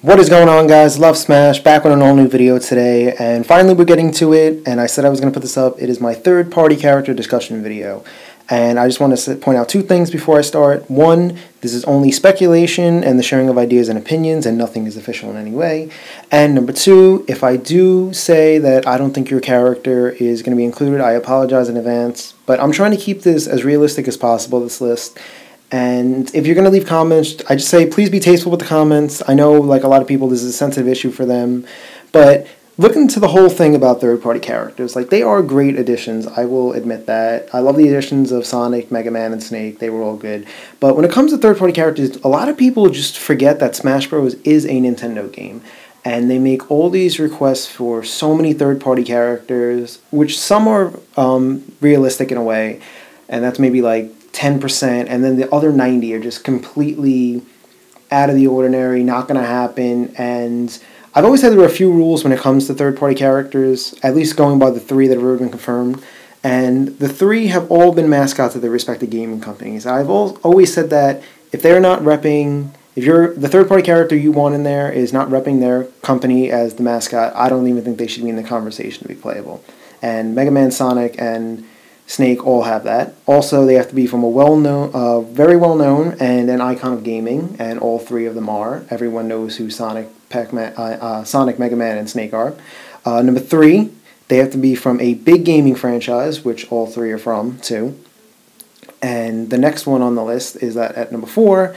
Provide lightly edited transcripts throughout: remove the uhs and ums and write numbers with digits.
What is going on, guys? Love Smash, back with an all new video today, and finally we're getting to it, and I said I was going to put this up. It is my third party character discussion video, and I just want to point out two things before I start. One, this is only speculation and the sharing of ideas and opinions, and nothing is official in any way. And number two, if I do say that I don't think your character is going to be included, I apologize in advance, but I'm trying to keep this as realistic as possible, this list. And if you're going to leave comments, I just say please be tasteful with the comments. I know, like a lot of people, this is a sensitive issue for them, but look into the whole thing about third-party characters. Like, they are great additions, I will admit that. I love the additions of Sonic, Mega Man, and Snake. They were all good. But when it comes to third-party characters, a lot of people just forget that Smash Bros. Is a Nintendo game. And they make all these requests for so many third-party characters, which some are realistic in a way, and that's maybe like 10%, and then the other 90 are just completely out of the ordinary, not going to happen. And I've always said there are a few rules when it comes to third-party characters, at least going by the three that have already been confirmed. And the three have all been mascots of their respective gaming companies. I've always said that if they're not repping, if the third-party character you want in there is not repping their company as the mascot, I don't even think they should be in the conversation to be playable. And Mega Man, Sonic, and Snake all have that. Also, they have to be from a very well-known and an icon of gaming, and all three of them are. Everyone knows who Sonic, Pac-Man, Sonic, Mega Man, and Snake are. Number three, they have to be from a big gaming franchise, which all three are from, too. And the next one on the list is that at number four,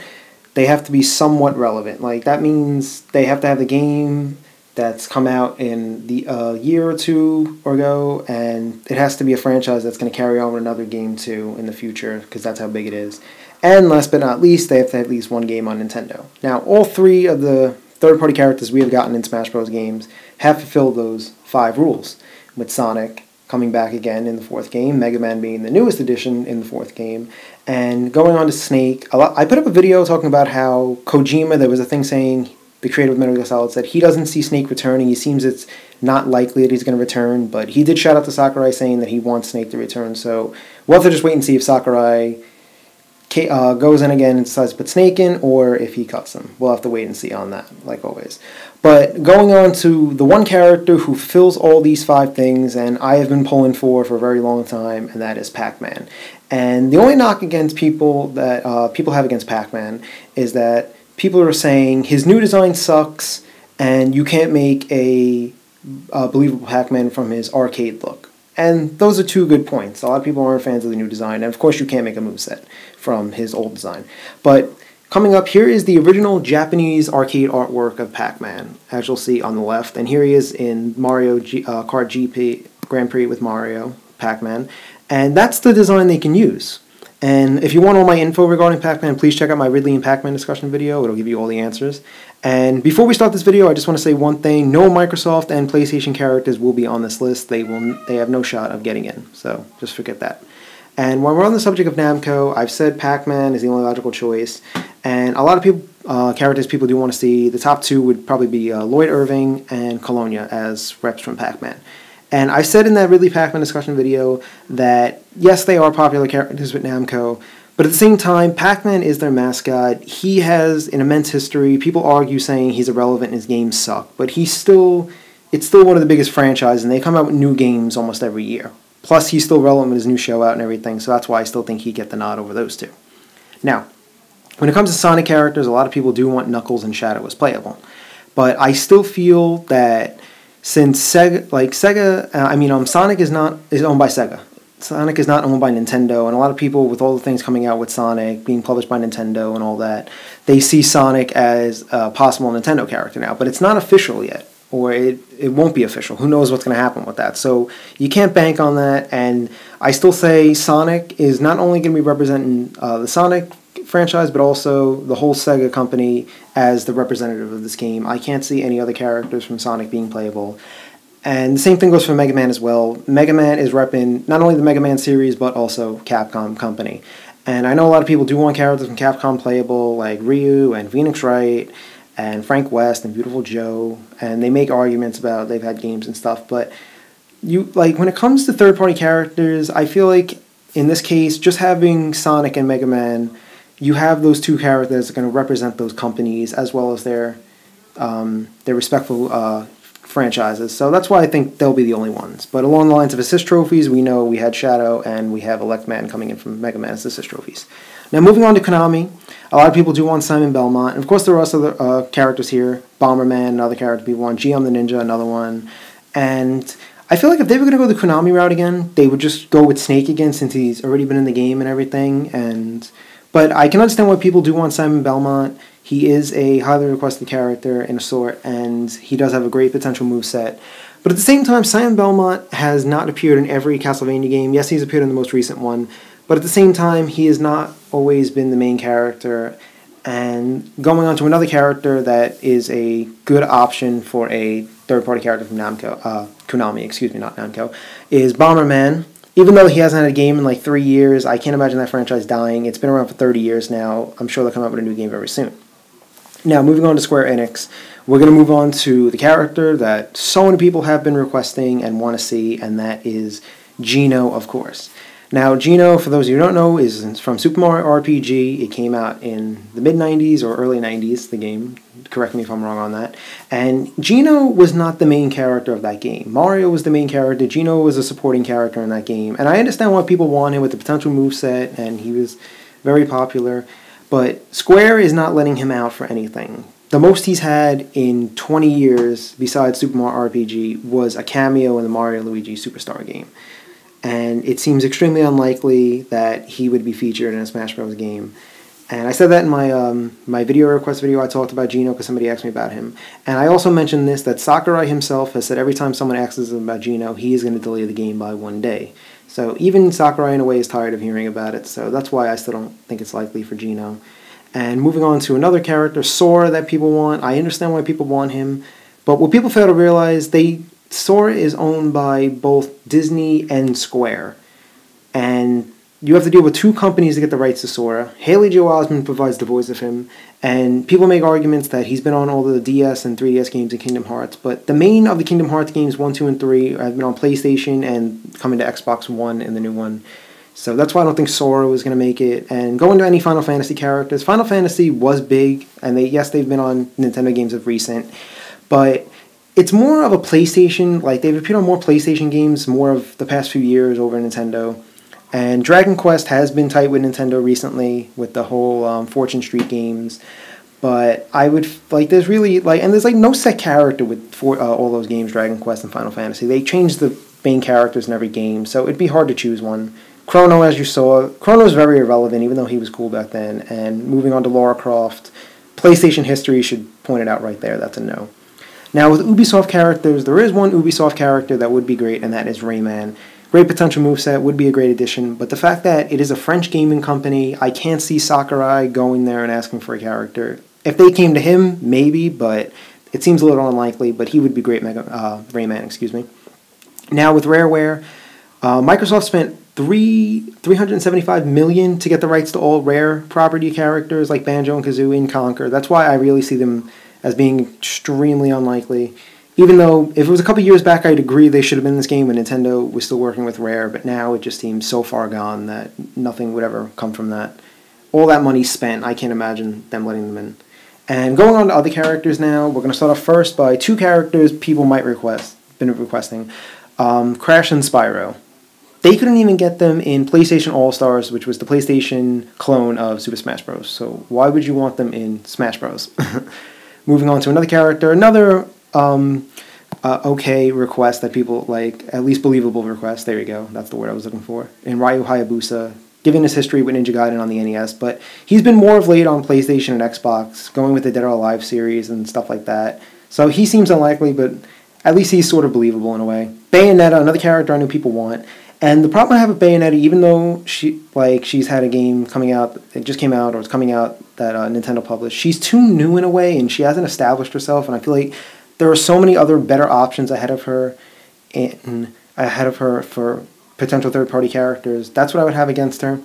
they have to be somewhat relevant. Like, that means they have to have the game that's come out in the year or two ago, and it has to be a franchise that's going to carry on with another game too in the future, because that's how big it is. And last but not least, they have to have at least one game on Nintendo. Now, all three of the third-party characters we have gotten in Smash Bros. Games have fulfilled those 5 rules, with Sonic coming back again in the 4th game, Mega Man being the newest addition in the 4th game, and going on to Snake. I put up a video talking about how Kojima, there was a thing saying, the creator of Metal Gear Solid, said he doesn't see Snake returning. He seems it's not likely that he's going to return, but he did shout out to Sakurai saying that he wants Snake to return. So we'll have to just wait and see if Sakurai goes in again and decides to put Snake in, or if he cuts him. We'll have to wait and see on that, like always. But going on to the one character who fills all these 5 things, and I have been pulling for a very long time, and that is Pac-Man. And the only knock against people that people have against Pac-Man is that people are saying his new design sucks, and you can't make a believable Pac-Man from his arcade look. And those are 2 good points. A lot of people aren't fans of the new design, and of course you can't make a moveset from his old design. But coming up, here is the original Japanese arcade artwork of Pac-Man, as you'll see on the left. And here he is in Mario Kart GP Grand Prix with Mario, Pac-Man. And that's the design they can use. And if you want all my info regarding Pac-Man, please check out my Ridley and Pac-Man discussion video. It'll give you all the answers. And before we start this video, I just want to say one thing. No Microsoft and PlayStation characters will be on this list. They have no shot of getting in. So just forget that. And while we're on the subject of Namco, I've said Pac-Man is the only logical choice. And a lot of people, characters people do want to see. The top 2 would probably be Lloyd Irving and Colonia as reps from Pac-Man. And I said in that Ridley Pac-Man discussion video that, yes, they are popular characters with Namco, but at the same time, Pac-Man is their mascot. He has an immense history. People argue saying he's irrelevant and his games suck, but it's still one of the biggest franchises, and they come out with new games almost every year. Plus, he's still relevant with his new show out and everything, so that's why I still think he'd get the nod over those 2. Now, when it comes to Sonic characters, a lot of people do want Knuckles and Shadow as playable, but I still feel that since Sonic is owned by Sega. Sonic is not owned by Nintendo, and a lot of people, with all the things coming out with Sonic being published by Nintendo and all that, they see Sonic as a possible Nintendo character now, but it's not official yet, or it won't be official. Who knows what's going to happen with that? So you can't bank on that, and I still say Sonic is not only going to be representing the Sonic franchise, but also the whole Sega company as the representative of this game. I can't see any other characters from Sonic being playable. And the same thing goes for Mega Man as well. Mega Man is repping not only the Mega Man series, but also Capcom company. And I know a lot of people do want characters from Capcom playable, like Ryu and Phoenix Wright and Frank West and Beautiful Joe, and they make arguments about they've had games and stuff, but when it comes to third-party characters, I feel like in this case, just having Sonic and Mega Man, you have those 2 characters that are going to represent those companies as well as their their respectful franchises. So that's why I think they'll be the only ones. But along the lines of assist trophies, we know we had Shadow and we have Elect Man coming in from Mega Man as assist trophies. Now moving on to Konami, a lot of people do want Simon Belmont. And of course there are also other characters here. Bomberman, another character people want. GM the Ninja, another one. And I feel like if they were going to go the Konami route again, they would just go with Snake again since he's already been in the game and everything. But I can understand why people do want Simon Belmont. He is a highly requested character in a sort, and he does have a great potential moveset. But at the same time, Simon Belmont has not appeared in every Castlevania game. Yes, he's appeared in the most recent one, but at the same time, he has not always been the main character. And going on to another character that is a good option for a third-party character from Konami, excuse me, not Namco, is Bomberman. Even though he hasn't had a game in like 3 years, I can't imagine that franchise dying. It's been around for 30 years now. I'm sure they'll come out with a new game very soon. Now, moving on to Square Enix, we're going to move on to the character that so many people have been requesting and want to see, and that is Geno, of course. Now, Geno, for those of you who don't know, is from Super Mario RPG. It came out in the mid-90s or early 90s, the game. Correct me if I'm wrong on that. And Geno was not the main character of that game. Mario was the main character. Geno was a supporting character in that game. And I understand why people want him with the potential moveset, and he was very popular. But Square is not letting him out for anything. The most he's had in 20 years, besides Super Mario RPG, was a cameo in the Mario Luigi Superstar game. And it seems extremely unlikely that he would be featured in a Smash Bros. Game. And I said that in my video request video. I talked about Geno because somebody asked me about him. And I also mentioned this, that Sakurai himself has said every time someone asks him about Geno, he is going to delay the game by 1 day. So even Sakurai, in a way, is tired of hearing about it. So that's why I still don't think it's likely for Geno. And moving on to another character, Sora, that people want. I understand why people want him. But what people fail to realize, Sora is owned by both Disney and Square. And you have to deal with two companies to get the rights to Sora. Haley Joel Osment provides the voice of him. And people make arguments that he's been on all the DS and 3DS games in Kingdom Hearts. But the main of the Kingdom Hearts games, 1, 2, and 3, have been on PlayStation and coming to Xbox One in the new one. So that's why I don't think Sora was going to make it. And going to any Final Fantasy characters, Final Fantasy was big. And they've been on Nintendo games of recent. But it's more of a PlayStation, like they've appeared on more PlayStation games more of the past few years over Nintendo. And Dragon Quest has been tight with Nintendo recently with the whole Fortune Street games. But I would, there's really, and there's no set character with all those games, Dragon Quest and Final Fantasy. They change the main characters in every game, so it'd be hard to choose one. Chrono, as you saw, Chrono's very irrelevant, even though he was cool back then. And moving on to Lara Croft, PlayStation history should point it out right there, that's a no. Now with Ubisoft characters, there is one Ubisoft character that would be great, and that is Rayman. Great potential moveset, would be a great addition, but the fact that it is a French gaming company, I can't see Sakurai going there and asking for a character. If they came to him, maybe, but it seems a little unlikely, but he would be great, Rayman, excuse me. Now with Rareware, Microsoft spent $375 million to get the rights to all Rare property characters like Banjo and Kazooie and Conker. That's why I really see them as being extremely unlikely. Even though, if it was a couple years back, I'd agree they should have been in this game when Nintendo was still working with Rare, but now it just seems so far gone that nothing would ever come from that. All that money spent, I can't imagine them letting them in. And going on to other characters now, we're going to start off first by two characters people might been requesting. Crash and Spyro. They couldn't even get them in PlayStation All-Stars, which was the PlayStation clone of Super Smash Bros. So why would you want them in Smash Bros? Moving on to another character, another okay request that people like, at least believable request, there you go, that's the word I was looking for, in Ryu Hayabusa, given his history with Ninja Gaiden on the NES, but he's been more of late on PlayStation and Xbox, going with the Dead or Alive series and stuff like that, so he seems unlikely, but at least he's sort of believable in a way. Bayonetta, another character I know people want, and the problem I have with Bayonetta, even though she's had a game coming out, it just came out, or it's coming out, that Nintendo published, she's too new in a way, and she hasn't established herself, and I feel like there are so many other better options ahead of her for potential third-party characters. That's what I would have against her.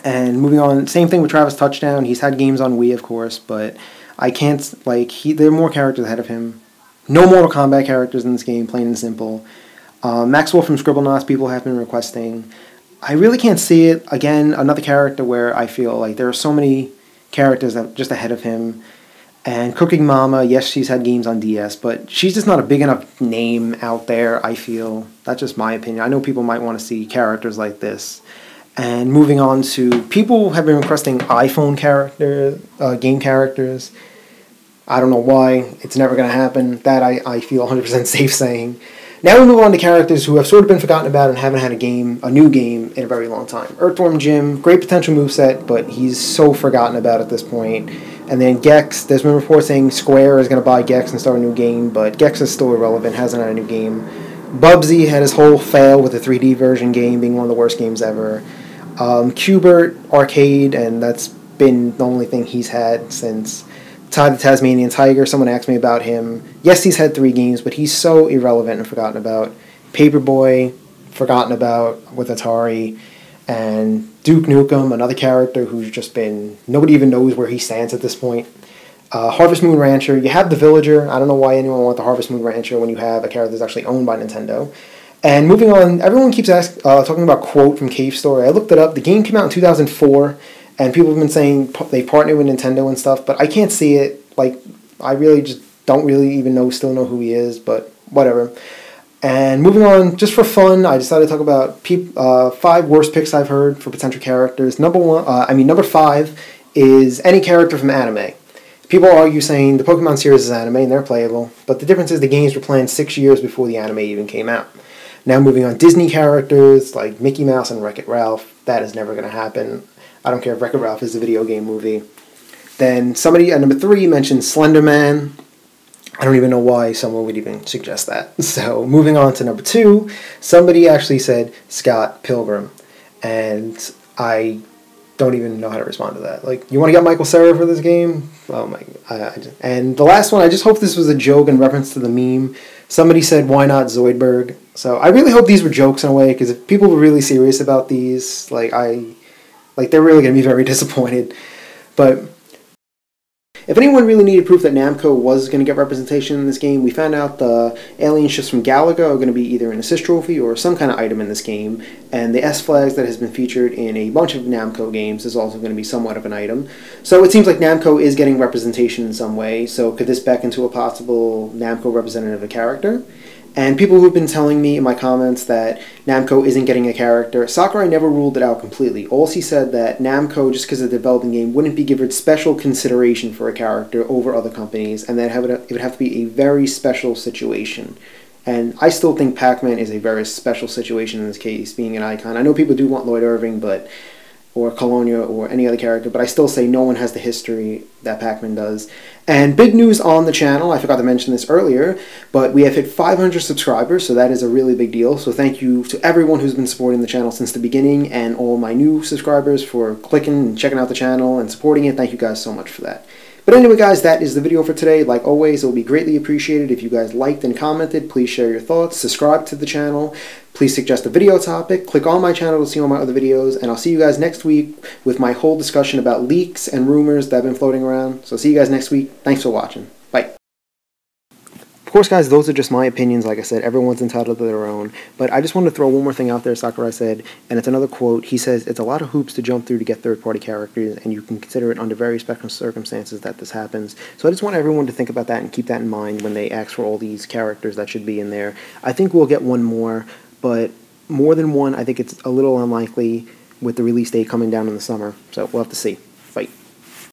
And moving on, same thing with Travis Touchdown. He's had games on Wii, of course, but I can't, there are more characters ahead of him. No Mortal Kombat characters in this game, plain and simple. Maxwell from Scribblenauts, people have been requesting. I really can't see it. Again, another character where I feel like there are so many characters that just ahead of him. And Cooking Mama, yes, she's had games on DS, but she's just not a big enough name out there, I feel. That's just my opinion. I know people might want to see characters like this. And moving on to, people have been requesting iPhone game characters. I don't know why. It's never going to happen. That I feel 100% safe saying. Now we move on to characters who have sort of been forgotten about and haven't had a new game in a very long time. Earthworm Jim, great potential moveset, but he's so forgotten about at this point. And then Gex, there's been reports saying Square is going to buy Gex and start a new game, but Gex is still irrelevant, hasn't had a new game. Bubsy had his whole fail with the 3D version game being one of the worst games ever. Qbert, Arcade, and that's been the only thing he's had since Ty the Tasmanian Tiger. Someone asked me about him. Yes, he's had 3 games, but he's so irrelevant and forgotten about. Paperboy, forgotten about with Atari. And Duke Nukem, another character who's just been, nobody even knows where he stands at this point. Harvest Moon Rancher, you have the Villager. I don't know why anyone would want the Harvest Moon Rancher when you have a character that's actually owned by Nintendo. And moving on, everyone keeps talking about Quote from Cave Story. I looked it up. The game came out in 2004, and people have been saying they partnered with Nintendo and stuff, but I can't see it. Like, I really just don't really even still know who he is, but whatever. And moving on, just for fun, I decided to talk about 5 worst picks I've heard for potential characters. Number 5 is any character from anime. People argue saying the Pokemon series is anime and they're playable, but the difference is the games were planned 6 years before the anime even came out. Now moving on, Disney characters like Mickey Mouse and Wreck-It Ralph, that is never going to happen. I don't care if Wreck-It Ralph is a video game movie. Then somebody at number 3 mentioned Slender Man. I don't even know why someone would even suggest that. So moving on to number 2, somebody actually said Scott Pilgrim. And I don't even know how to respond to that. Like, you want to get Michael Cera for this game? Oh my god. And the last one, I just hope this was a joke in reference to the meme. Somebody said, why not Zoidberg? So I really hope these were jokes in a way, because if people were really serious about these, they're really going to be very disappointed. But if anyone really needed proof that Namco was going to get representation in this game, we found out the alien ships from Galaga are going to be either an assist trophy or some kind of item in this game, and the S-Flags that has been featured in a bunch of Namco games is also going to be somewhat of an item. So it seems like Namco is getting representation in some way, so could this beckon to a possible Namco representative character? And people who've been telling me in my comments that Namco isn't getting a character, Sakurai never ruled it out completely. Also, he said that Namco, just because of the developing game, wouldn't be given special consideration for a character over other companies, and that it would have to be a very special situation. And I still think Pac-Man is a very special situation in this case, being an icon. I know people do want Lloyd Irving, or Colonia, or any other character, but I still say no one has the history that Pac-Man does. And big news on the channel, I forgot to mention this earlier, but we have hit 500 subscribers, so that is a really big deal. So thank you to everyone who's been supporting the channel since the beginning, and all my new subscribers for clicking and checking out the channel and supporting it. Thank you guys so much for that. But anyway, guys, that is the video for today. Like always, it will be greatly appreciated if you guys liked and commented. Please share your thoughts, subscribe to the channel, please suggest a video topic, click on my channel to see all my other videos, and I'll see you guys next week with my whole discussion about leaks and rumors that have been floating around. So see you guys next week. Thanks for watching. Bye. Of course, guys, those are just my opinions. Like I said, everyone's entitled to their own. But I just wanted to throw one more thing out there, Sakurai said, and it's another quote. He says, it's a lot of hoops to jump through to get third-party characters, and you can consider it under very special circumstances that this happens. So I just want everyone to think about that and keep that in mind when they ask for all these characters that should be in there. I think we'll get one more, but more than one, I think it's a little unlikely with the release date coming down in the summer. So we'll have to see.